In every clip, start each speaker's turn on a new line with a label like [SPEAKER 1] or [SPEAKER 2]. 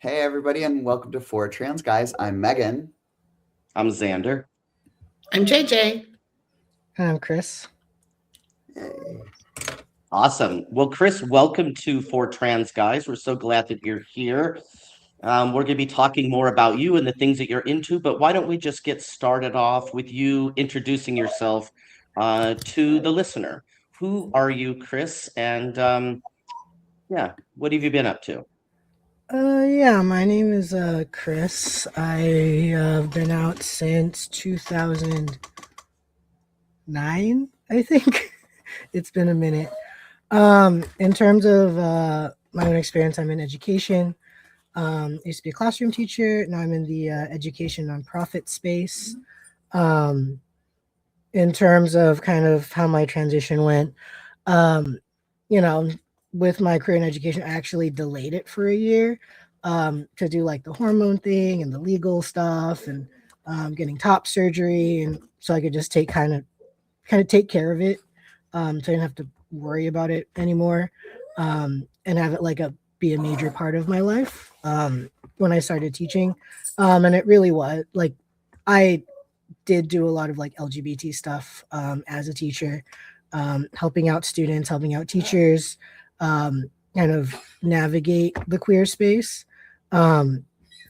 [SPEAKER 1] Hey, everybody, and welcome to Four Trans Guys. I'm Megan.
[SPEAKER 2] I'm Zander.
[SPEAKER 3] I'm JJ.
[SPEAKER 4] And I'm Chris.
[SPEAKER 1] Hey.
[SPEAKER 2] Awesome. Well, Chris, welcome to Four Trans Guys. We're so glad that you're here. We're going to be talking more about you and the things that you're into, but why don't we just get started off with you introducing yourself to the listener? Who are you, Chris? And what have you been up to?
[SPEAKER 4] My name is Chris. I have been out since 2009, I think. It's been a minute. In terms of my own experience, I'm in education. I used to be a classroom teacher. Now I'm in the education nonprofit space. In terms of kind of how my transition went, you know, with my career in education, I actually delayed it for a year to do like the hormone thing and the legal stuff and getting top surgery, and so I could just kind of take care of it, so I didn't have to worry about it anymore, and have it be a major part of my life when I started teaching, and it really was like I did do a lot of like LGBT stuff as a teacher, helping out students, helping out teachers, kind of navigate the queer space. So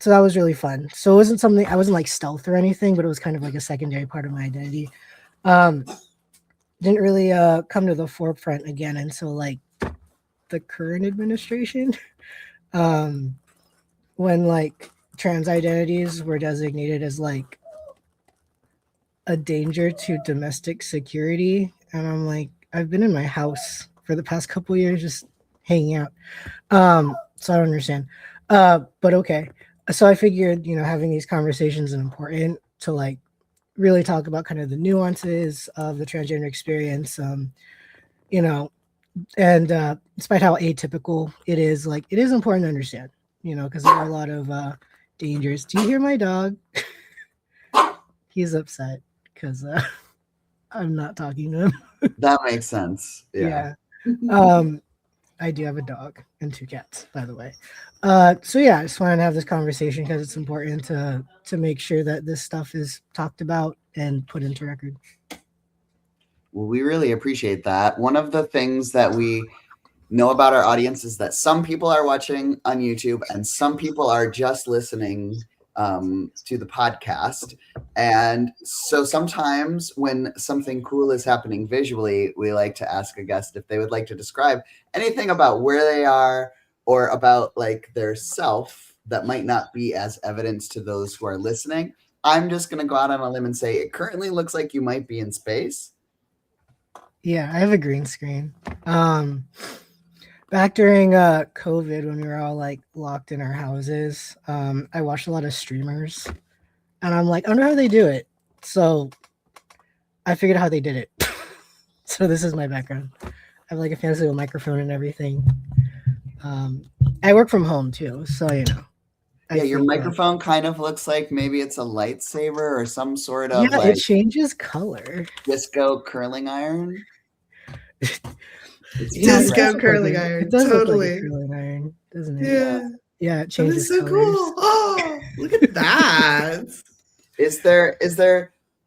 [SPEAKER 4] that was really fun. So it wasn't something, I wasn't like stealth or anything, but it was kind of like a secondary part of my identity. Didn't really come to the forefront again until like the current administration, when like trans identities were designated as like a danger to domestic security, and I'm like, I've been in my house for the past couple of years just hanging out, so I don't understand, but okay. So I figured, having these conversations is important to like really talk about kind of the nuances of the transgender experience, and despite how atypical it is, like it is important to understand, because there are a lot of dangers. Do you hear my dog? He's upset because I'm not talking to him.
[SPEAKER 1] That makes sense. Yeah.
[SPEAKER 4] I do have a dog and 2 cats, by the way. So yeah, I just wanted to have this conversation because it's important to make sure that this stuff is talked about and put into record.
[SPEAKER 1] Well, we really appreciate that. One of the things that we know about our audience is that some people are watching on YouTube and some people are just listening to the podcast. And so sometimes when something cool is happening visually, we like to ask a guest if they would like to describe anything about where they are or about like their self that might not be as evident to those who are listening. I'm just going to go out on a limb and say it currently looks like you might be in space.
[SPEAKER 4] Yeah, I have a green screen. Back during COVID, when we were all like locked in our houses, I watched a lot of streamers, and I'm like, I wonder how they do it. So I figured out how they did it. So this is my background. I have like a fancy little microphone and everything. I work from home too, so
[SPEAKER 1] Yeah, your microphone kind of looks like maybe it's a lightsaber or some sort of
[SPEAKER 4] it changes color.
[SPEAKER 1] Disco curling iron.
[SPEAKER 3] Disco curling iron.
[SPEAKER 4] It does
[SPEAKER 3] totally.
[SPEAKER 4] Look like a curling iron, doesn't it?
[SPEAKER 3] Yeah.
[SPEAKER 4] Yeah, it changes.
[SPEAKER 3] That is so
[SPEAKER 4] colors.
[SPEAKER 3] cool. Oh, look at that.
[SPEAKER 1] Is there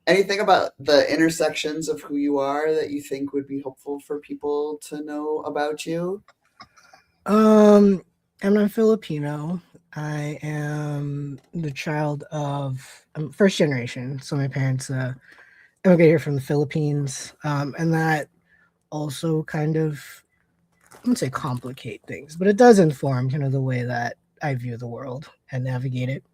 [SPEAKER 1] anything about the intersections of who you are that you think would be helpful for people to know about you?
[SPEAKER 4] I'm not Filipino. I am the child of first generation. So my parents immigrated here from the Philippines, and that also kind of, I wouldn't say complicate things, but it does inform kind of the way that I view the world and navigate it.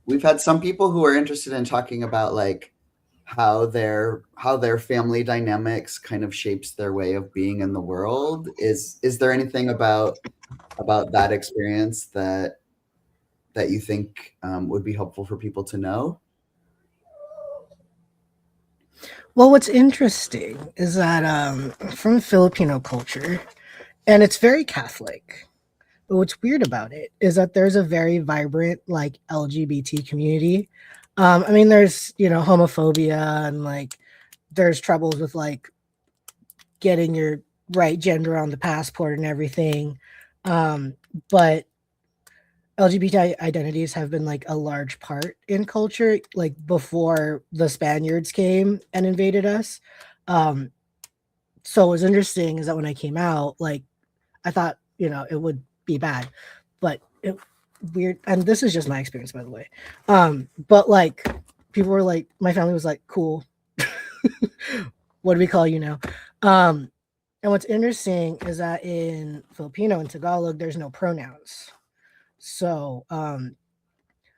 [SPEAKER 1] We've had some people who are interested in talking about like how their family dynamics kind of shapes their way of being in the world. Is there anything about that experience that you think would be helpful for people to know?
[SPEAKER 4] Well, what's interesting is that from Filipino culture, and it's very Catholic, but what's weird about it is that there's a very vibrant like LGBT community. I mean, there's homophobia, and like there's troubles with like getting your right gender on the passport and everything. But LGBT identities have been like a large part in culture, like before the Spaniards came and invaded us. Um, so what was interesting is that when I came out, like I thought, it would be bad, but it weird. And this is just my experience, by the way. But like people were like, my family was like, cool. What do we call you now? And what's interesting is that in Filipino and Tagalog, there's no pronouns. So,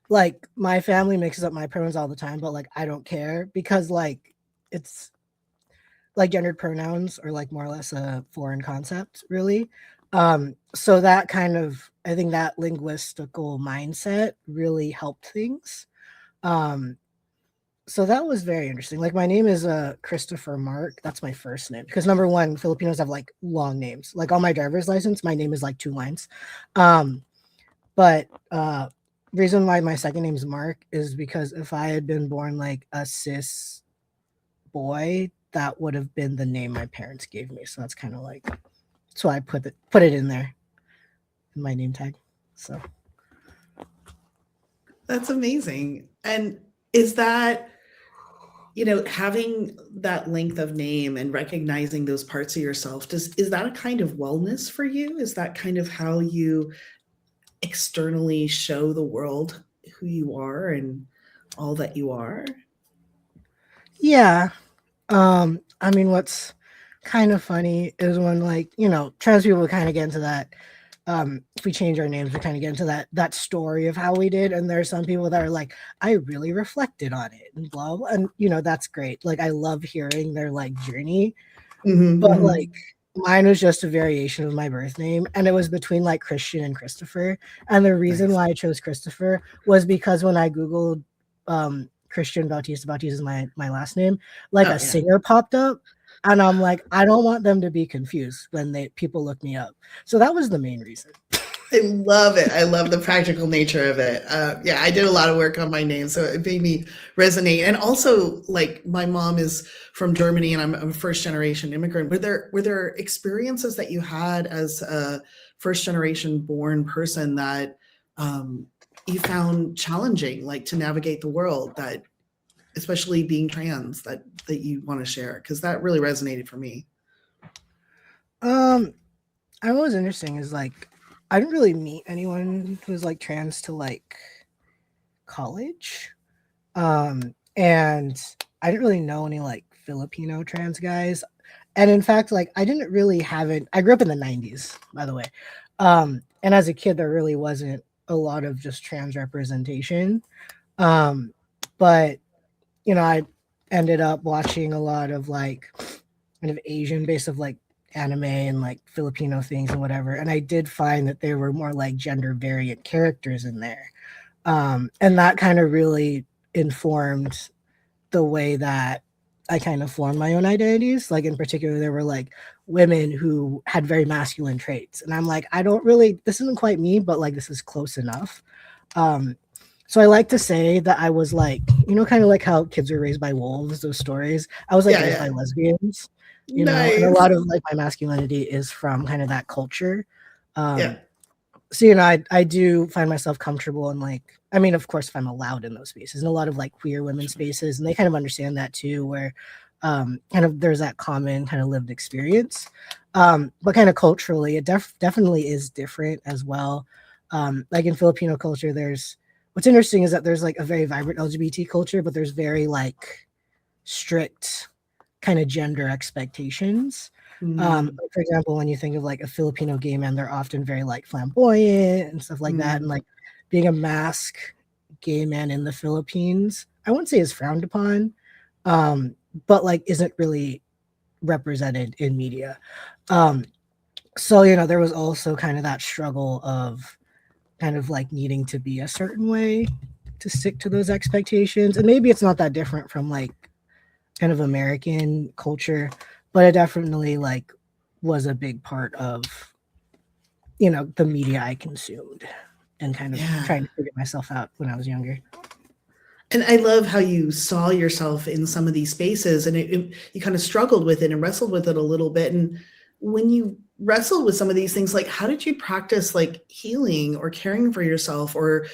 [SPEAKER 4] like my family mixes up my pronouns all the time, but like I don't care because like it's like gendered pronouns are like more or less a foreign concept, really. So that kind of, I think that linguistical mindset really helped things. Um, so that was very interesting. Like my name is Cristopher Marc. That's my first name because number one, Filipinos have like long names. Like on my driver's license, my name is like 2 lines. But reason why my second name is Marc is because if I had been born like a cis boy, that would have been the name my parents gave me. So that's kind of like, so I put it in there in my name tag. So
[SPEAKER 3] That's amazing. And is that, having that length of name and recognizing those parts of yourself, is that a kind of wellness for you? Is that kind of how you externally show the world who you are and all that you are?
[SPEAKER 4] yeah. I mean, what's kind of funny is when like, trans people kind of get into that. If we change our names, we kind of get into that story of how we did. And there are some people that are like, I really reflected on it and blah, blah. And that's great. Like I love hearing their like journey. But like mine was just a variation of my birth name, and it was between like Christian and Cristopher. And the reason why I chose Cristopher was because when I googled Christian Bautista is my last name, like a singer popped up, and I'm like, I don't want them to be confused when people look me up. So that was the main reason.
[SPEAKER 3] I love it. I love the practical nature of it. Yeah, I did a lot of work on my name, so it made me resonate. And also, like, my mom is from Germany, and I'm a first generation immigrant. Were there experiences that you had as a first generation born person that you found challenging, like to navigate the world, that especially being trans, that you want to share? Because that really resonated for me.
[SPEAKER 4] What was interesting is like I didn't really meet anyone who was like trans to like college. And I didn't really know any like Filipino trans guys. And in fact, like I didn't really have it. I grew up in the 90s, by the way. And as a kid, there really wasn't a lot of just trans representation. But I ended up watching a lot of like kind of Asian based of like anime and like Filipino things and whatever. And I did find that there were more like gender variant characters in there. And that kind of really informed the way that I kind of formed my own identities. Like in particular, there were like women who had very masculine traits. And I'm like, this isn't quite me, but like this is close enough. So I like to say that I was like, kind of like how kids are raised by wolves, those stories. I was like raised by lesbians, and a lot of like my masculinity is from kind of that culture. So, I do find myself comfortable in like, I mean, of course, if I'm allowed in those spaces, and a lot of like queer women's spaces, and they kind of understand that too, where kind of there's that common kind of lived experience. But kind of culturally, it definitely is different as well. Like in Filipino culture, what's interesting is that there's like a very vibrant LGBT culture, but there's very like strict kind of gender expectations. For example, when you think of like a Filipino gay man, they're often very like flamboyant and stuff like that. And like being a mask gay man in the Philippines, I wouldn't say is frowned upon, but like isn't really represented in media. So, there was also kind of that struggle of kind of like needing to be a certain way to stick to those expectations. And maybe it's not that different from like kind of American culture, but it definitely like was a big part of, the media I consumed and kind of trying to figure myself out when I was younger.
[SPEAKER 3] And I love how you saw yourself in some of these spaces, and you kind of struggled with it and wrestled with it a little bit. And when you wrestled with some of these things, like how did you practice like healing or caring for yourself or,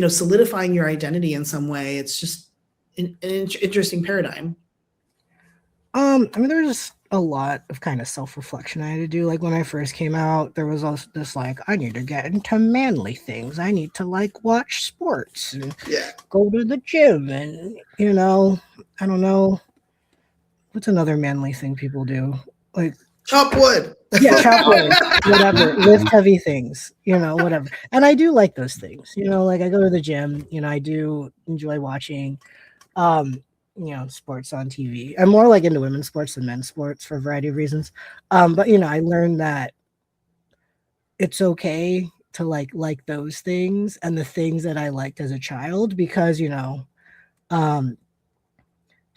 [SPEAKER 3] solidifying your identity in some way? It's just an interesting paradigm.
[SPEAKER 4] I mean, there was just a lot of kind of self-reflection I had to do. Like when I first came out, there was also this like, I need to get into manly things. I need to like watch sports and go to the gym and, I don't know. What's another manly thing people do? Like
[SPEAKER 3] chop wood.
[SPEAKER 4] Yeah, chop wood, whatever, lift heavy things, whatever. And I do like those things, like I go to the gym, I do enjoy watching, sports on TV. I'm more like into women's sports than men's sports for a variety of reasons. But I learned that it's okay to like those things and the things that I liked as a child because, kind of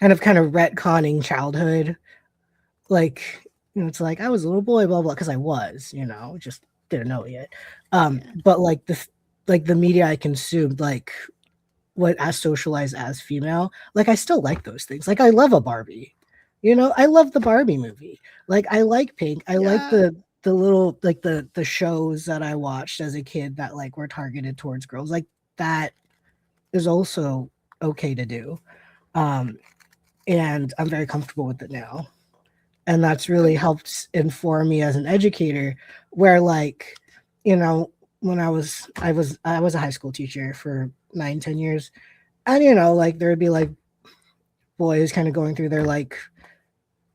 [SPEAKER 4] retconning childhood, like, it's like I was a little boy, blah blah, because I was, just didn't know it yet. But like the media I consumed, like what as socialized as female, like I still like those things. Like I love a Barbie, I love the Barbie movie. Like I like Pink. I like the little like the shows that I watched as a kid that like were targeted towards girls. Like that is also okay to do, and I'm very comfortable with it now. And that's really helped inform me as an educator where like, when I was a high school teacher for 9-10 years. And, like there would be like boys kind of going through their like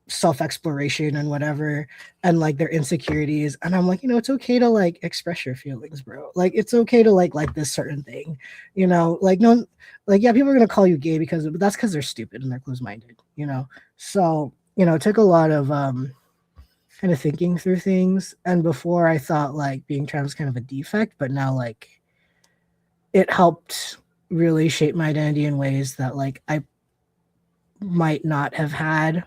[SPEAKER 4] self-exploration and whatever, and like their insecurities. And I'm like, it's okay to like express your feelings, bro. Like it's okay to like this certain thing, like no, like, yeah, people are going to call you gay but that's because they're stupid and they're closed-minded, So, it took a lot of kind of thinking through things. And before I thought like being trans was kind of a defect, but now like it helped really shape my identity in ways that like I might not have had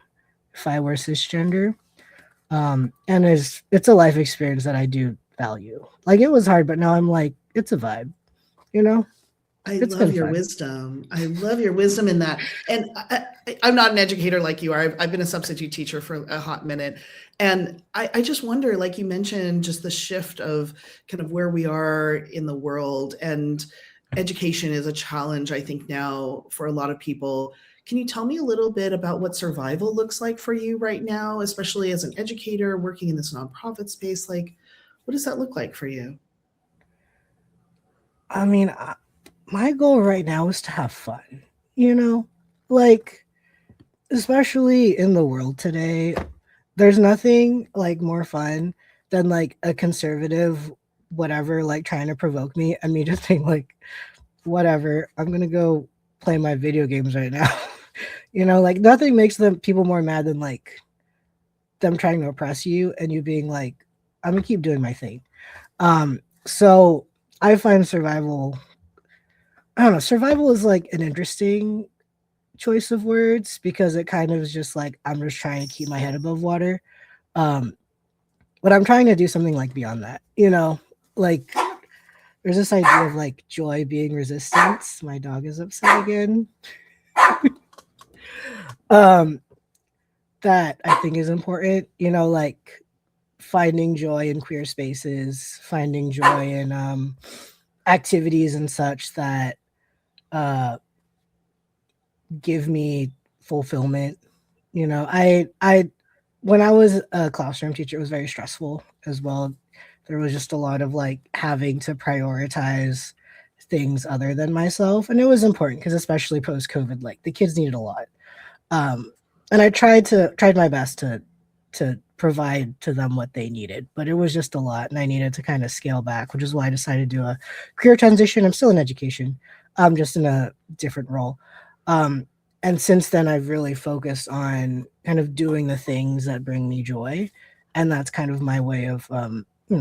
[SPEAKER 4] if I were cisgender. And it's a life experience that I do value. Like it was hard, but now I'm like, it's a vibe,
[SPEAKER 3] I love your wisdom. I love your wisdom in that. And I'm not an educator like you are. I've been a substitute teacher for a hot minute. And I just wonder, like you mentioned, just the shift of kind of where we are in the world, and education is a challenge, I think, now for a lot of people. Can you tell me a little bit about what survival looks like for you right now, especially as an educator working in this nonprofit space? Like, what does that look like for you?
[SPEAKER 4] I mean, my goal right now is to have fun, like, especially in the world today, there's nothing like more fun than like a conservative, whatever, like trying to provoke me and me just think like, whatever, I'm going to go play my video games right now. Like nothing makes people more mad than like them trying to oppress you and you being like, I'm going to keep doing my thing. So I find survival, I don't know, survival is like an interesting choice of words because it kind of is just like, I'm just trying to keep my head above water. But I'm trying to do something like beyond that, like there's this idea of like joy being resistance. My dog is upset again. That I think is important, like finding joy in queer spaces, finding joy in activities and such that give me fulfillment. I when I was a classroom teacher, it was very stressful as well. There was just a lot of like having to prioritize things other than myself, and it was important because especially post COVID, like the kids needed a lot. And I tried my best to provide to them what they needed, but it was just a lot, and I needed to kind of scale back, which is why I decided to do a career transition. I'm still in education, just in a different role. And since then, I've really focused on kind of doing the things that bring me joy, and that's kind of my way of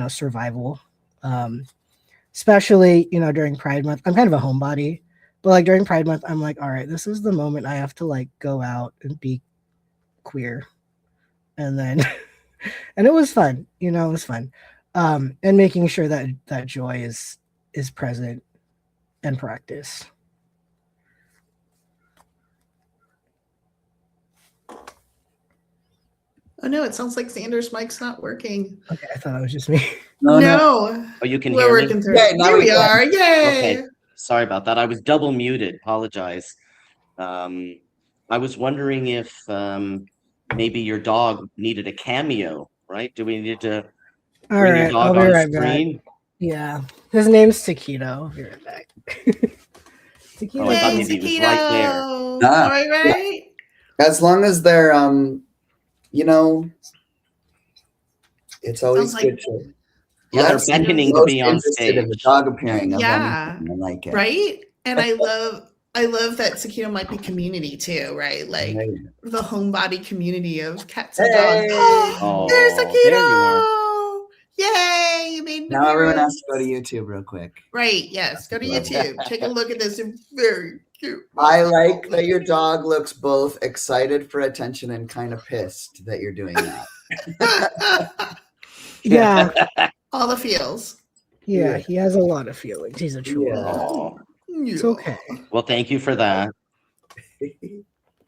[SPEAKER 4] survival. Especially during Pride Month, I'm kind of a homebody, but like during Pride Month, I'm like, all right, this is the moment I have to like go out and be queer, and then and it was fun, it was fun, and making sure that joy is present and practiced.
[SPEAKER 3] Oh no, it sounds like Zander's mic's not working.
[SPEAKER 4] Okay, I thought it was just me.
[SPEAKER 3] No.
[SPEAKER 2] Oh, you can
[SPEAKER 3] We're
[SPEAKER 2] hear me?
[SPEAKER 3] working through
[SPEAKER 1] Yeah,
[SPEAKER 3] it.
[SPEAKER 1] now
[SPEAKER 3] There
[SPEAKER 1] we
[SPEAKER 3] we
[SPEAKER 1] can.
[SPEAKER 3] are. Yay.
[SPEAKER 2] Okay. Sorry about that. I was double muted. Apologize. I was wondering if maybe your dog needed a cameo, right? Do we need to
[SPEAKER 4] All
[SPEAKER 2] bring your
[SPEAKER 4] right, I'll
[SPEAKER 2] dog
[SPEAKER 4] be
[SPEAKER 2] on
[SPEAKER 4] right back.
[SPEAKER 2] screen?
[SPEAKER 4] Yeah, his name's Taquito. I'll be right back. Taquito.
[SPEAKER 2] Oh, I thought
[SPEAKER 3] Yay,
[SPEAKER 2] maybe he was right there.
[SPEAKER 3] Taquito.
[SPEAKER 1] Ah,
[SPEAKER 3] All right.
[SPEAKER 1] As long as they're, you know, it's always
[SPEAKER 3] Sounds
[SPEAKER 1] good
[SPEAKER 3] like-
[SPEAKER 1] to.
[SPEAKER 2] Yeah,
[SPEAKER 1] Let's
[SPEAKER 2] they're beckoning
[SPEAKER 1] be
[SPEAKER 2] to be on
[SPEAKER 1] interested in the
[SPEAKER 2] stage.
[SPEAKER 1] dog appearing of
[SPEAKER 3] Yeah.
[SPEAKER 1] anything. I like it.
[SPEAKER 3] Right. And I love that Taquito might be community too, right? Like
[SPEAKER 1] Right.
[SPEAKER 3] the homebody community of cats and
[SPEAKER 1] Hey!
[SPEAKER 3] dogs.
[SPEAKER 2] Oh,
[SPEAKER 3] There's
[SPEAKER 2] there you are.
[SPEAKER 3] Taquito. Yay, you made an
[SPEAKER 1] Now everyone has
[SPEAKER 3] appearance.
[SPEAKER 1] to go to YouTube real quick.
[SPEAKER 3] Right, yes. Go to
[SPEAKER 1] Love
[SPEAKER 3] YouTube. Take a look at this very cute.
[SPEAKER 1] I like that your dog looks both excited for attention and kind of pissed that you're doing that.
[SPEAKER 4] Yeah,
[SPEAKER 3] All the feels.
[SPEAKER 4] yeah, he has a lot of feelings. He's a chihuahua.
[SPEAKER 1] Yeah.
[SPEAKER 2] Oh,
[SPEAKER 4] It's okay.
[SPEAKER 2] well, thank you for that.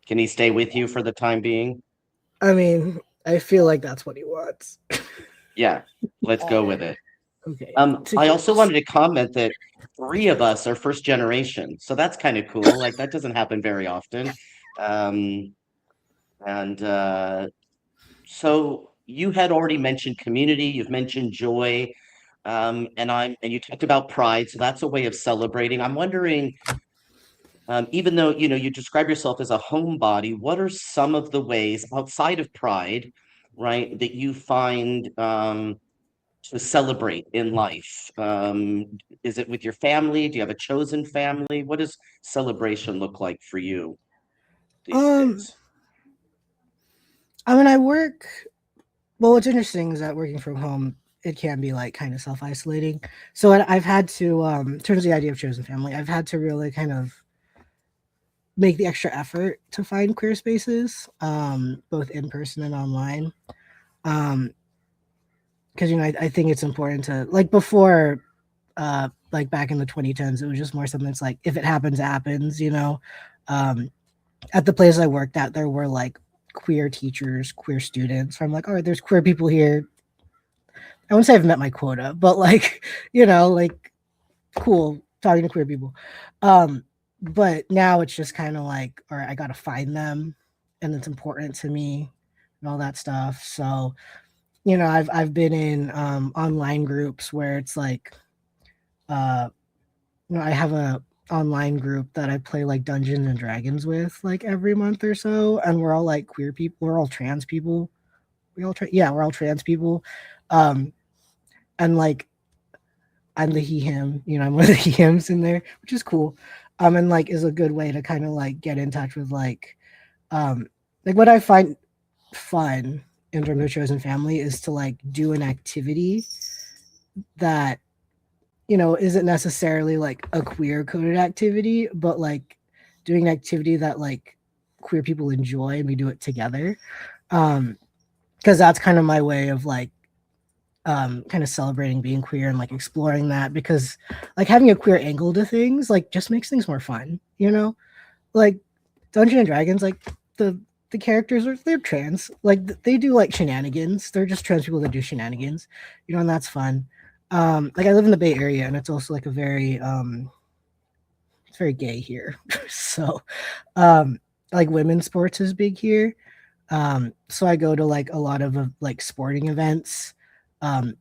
[SPEAKER 2] Can he stay with you for the time being?
[SPEAKER 4] I mean, I feel like that's what he wants.
[SPEAKER 2] Yeah, let's go with it.
[SPEAKER 4] Okay.
[SPEAKER 2] I also wanted to comment that 3 of us are first generation, so that's kind of cool. Like that doesn't happen very often. So you had already mentioned community, you've mentioned joy, and you talked about pride, so that's a way of celebrating. I'm wondering, even though you describe yourself as a homebody, what are some of the ways outside of pride, right, that you find to celebrate in life? Is it with your family? Do you have a chosen family? What does celebration look like for you these days?
[SPEAKER 4] I mean, well, what's interesting is that working from home, it can be like kind of self-isolating. So I've had to, in terms of the idea of chosen family, I've had to really kind of make the extra effort to find queer spaces, both in person and online. Because I think it's important to, like, before, like back in the 2010s, it was just more something that's like, if it happens, it happens. At the place I worked at, there were like queer teachers, queer students. So I'm like, all right, there's queer people here. I wouldn't say I've met my quota, but like, like cool talking to queer people. But now it's just kind of like, all right, I got to find them, and it's important to me and all that stuff. So, I've been in online groups where it's like, I have a online group that I play like Dungeons and Dragons with like every month or so, and we're all like queer people. We're all trans people. We're all trans people. And like, I'm the he/him. I'm one of the he/hims in there, which is cool. And like is a good way to kind of like get in touch with like what I find fun in terms of chosen family is to like do an activity that isn't necessarily like a queer coded activity, but like doing an activity that like queer people enjoy and we do it together. Because that's kind of my way of like kind of celebrating being queer and like exploring that, because like having a queer angle to things like just makes things more fun, like Dungeons and Dragons, like the characters they're trans, like they do like shenanigans. They're just trans people that do shenanigans, and that's fun. Like I live in the Bay Area, and it's also like a very it's very gay here. So like women's sports is big here. So I go to like a lot of like sporting events, and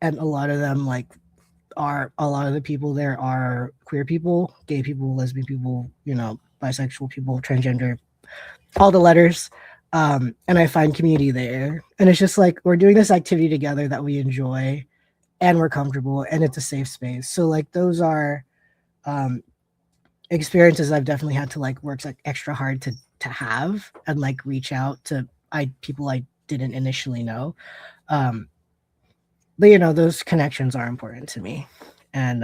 [SPEAKER 4] a lot of them like a lot of the people there are queer people, gay people, lesbian people, bisexual people, transgender, all the letters. And I find community there, and it's just like we're doing this activity together that we enjoy and we're comfortable, and it's a safe space. So like those are experiences I've definitely had to like work like extra hard to have and like reach out to people I didn't initially know. But those connections are important to me, and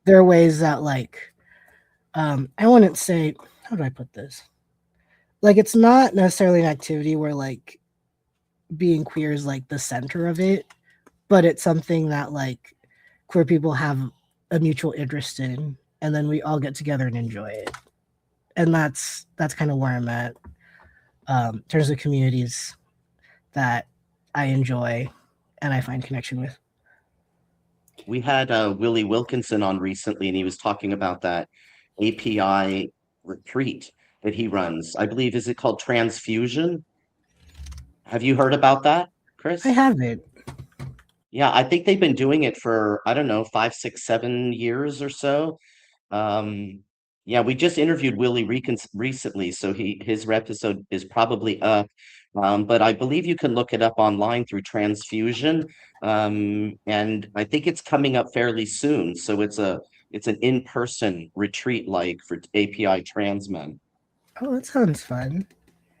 [SPEAKER 4] there are ways that like I wouldn't say, how do I put this, like it's not necessarily an activity where like being queer is like the center of it, but it's something that like queer people have a mutual interest in, and then we all get together and enjoy it. And that's kind of where I'm at in terms of communities. that I enjoy and I find connection with.
[SPEAKER 2] We had Willie Wilkinson on recently, and he was talking about that API retreat that he runs. I believe, is it called Transfusion? Have you heard about that, Chris?
[SPEAKER 4] I haven't.
[SPEAKER 2] Yeah, I think they've been doing it for, I don't know, 5, 6, 7 years or so. Yeah, we just interviewed Willie recently, so his episode is probably up. But I believe you can look it up online through Transfusion. And I think it's coming up fairly soon. So it's an in-person retreat like for API trans men.
[SPEAKER 4] Oh, that sounds fun.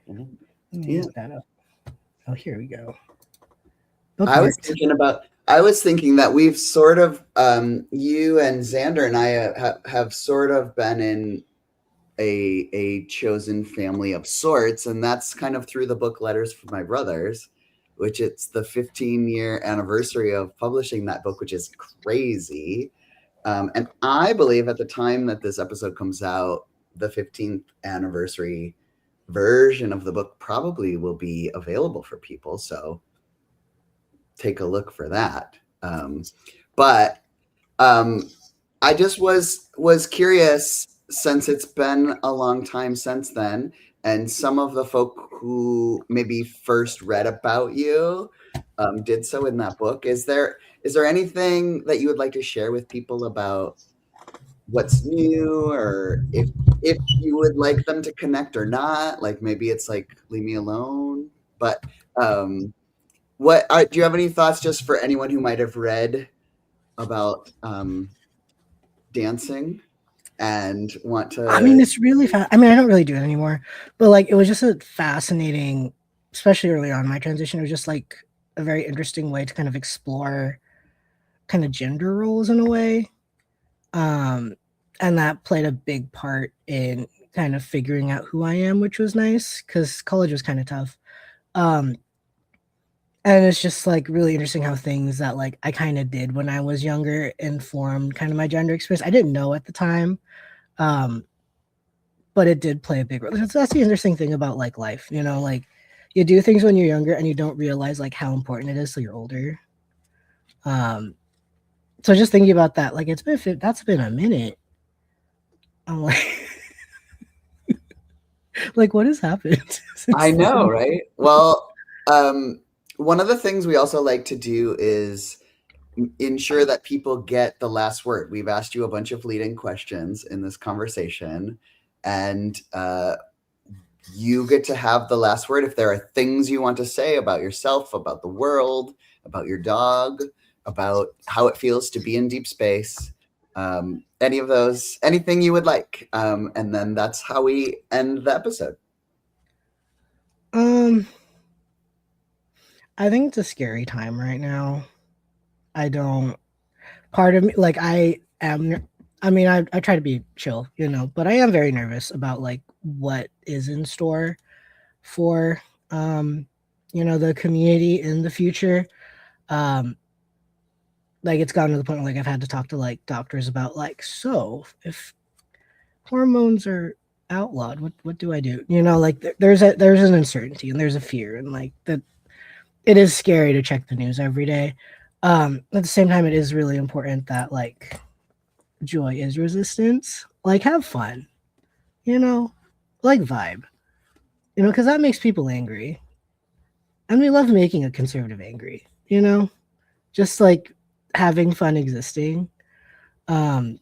[SPEAKER 2] Mhm.
[SPEAKER 4] Let me
[SPEAKER 1] Yeah.
[SPEAKER 4] look that up. Oh, here we go.
[SPEAKER 1] I was
[SPEAKER 4] Bookmarked.
[SPEAKER 1] thinking that we've sort of, you and Zander and I have sort of been in a chosen family of sorts, and that's kind of through the book Letters from My Brothers, which it's the 15-year anniversary of publishing that book, which is crazy. And I believe at the time that this episode comes out, the 15th anniversary version of the book probably will be available for people. So take a look for that. But I just was curious, since it's been a long time since then, and some of the folk who maybe first read about you did so in that book. Is there anything that you would like to share with people about what's new, or if you would like them to connect or not? Like maybe it's like leave me alone. But do you have any thoughts just for anyone who might have read about dancing and want to?
[SPEAKER 4] I mean, it's really fast. I mean, I don't really do it anymore, but like it was just a fascinating, especially early on in my transition. It was just like a very interesting way to kind of explore kind of gender roles in a way. And that played a big part in kind of figuring out who I am, which was nice because college was kind of tough. And it's just like really interesting how things that like I kind of did when I was younger informed kind of my gender experience. I didn't know at the time. But it did play a big role. That's the interesting thing about like life, you know, like you do things when you're younger and you don't realize like how important it is till you're older. So just thinking about that, like that's been a minute. I'm like, like what has happened?
[SPEAKER 1] I know, right? Well, one of the things we also like to do is ensure that people get the last word. We've asked you a bunch of leading questions in this conversation, and you get to have the last word. If there are things you want to say about yourself, about the world, about your dog, about how it feels to be in deep space, any of those, anything you would like, and then that's how we end the episode.
[SPEAKER 4] I think it's a scary time right now. Part of me, like I try to be chill, you know, but I am very nervous about like what is in store for, you know, the community in the future. Like it's gotten to the point where like I've had to talk to like doctors about like, so if hormones are outlawed, what do I do? You know, like there's an uncertainty and there's a fear, and like that it is scary to check the news every day. At the same time, it is really important that like joy is resistance. Like have fun, you know, like vibe, you know, because that makes people angry, and we love making a conservative angry, you know, just like having fun existing. And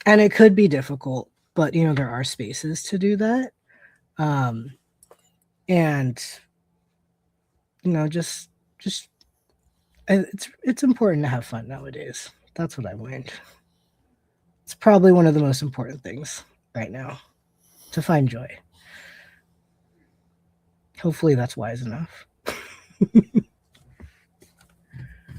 [SPEAKER 4] it could be difficult, but you know there are spaces to do that. And you know just it's important to have fun nowadays. That's what I've learned. It's probably one of the most important things right now, to find joy. Hopefully that's wise enough.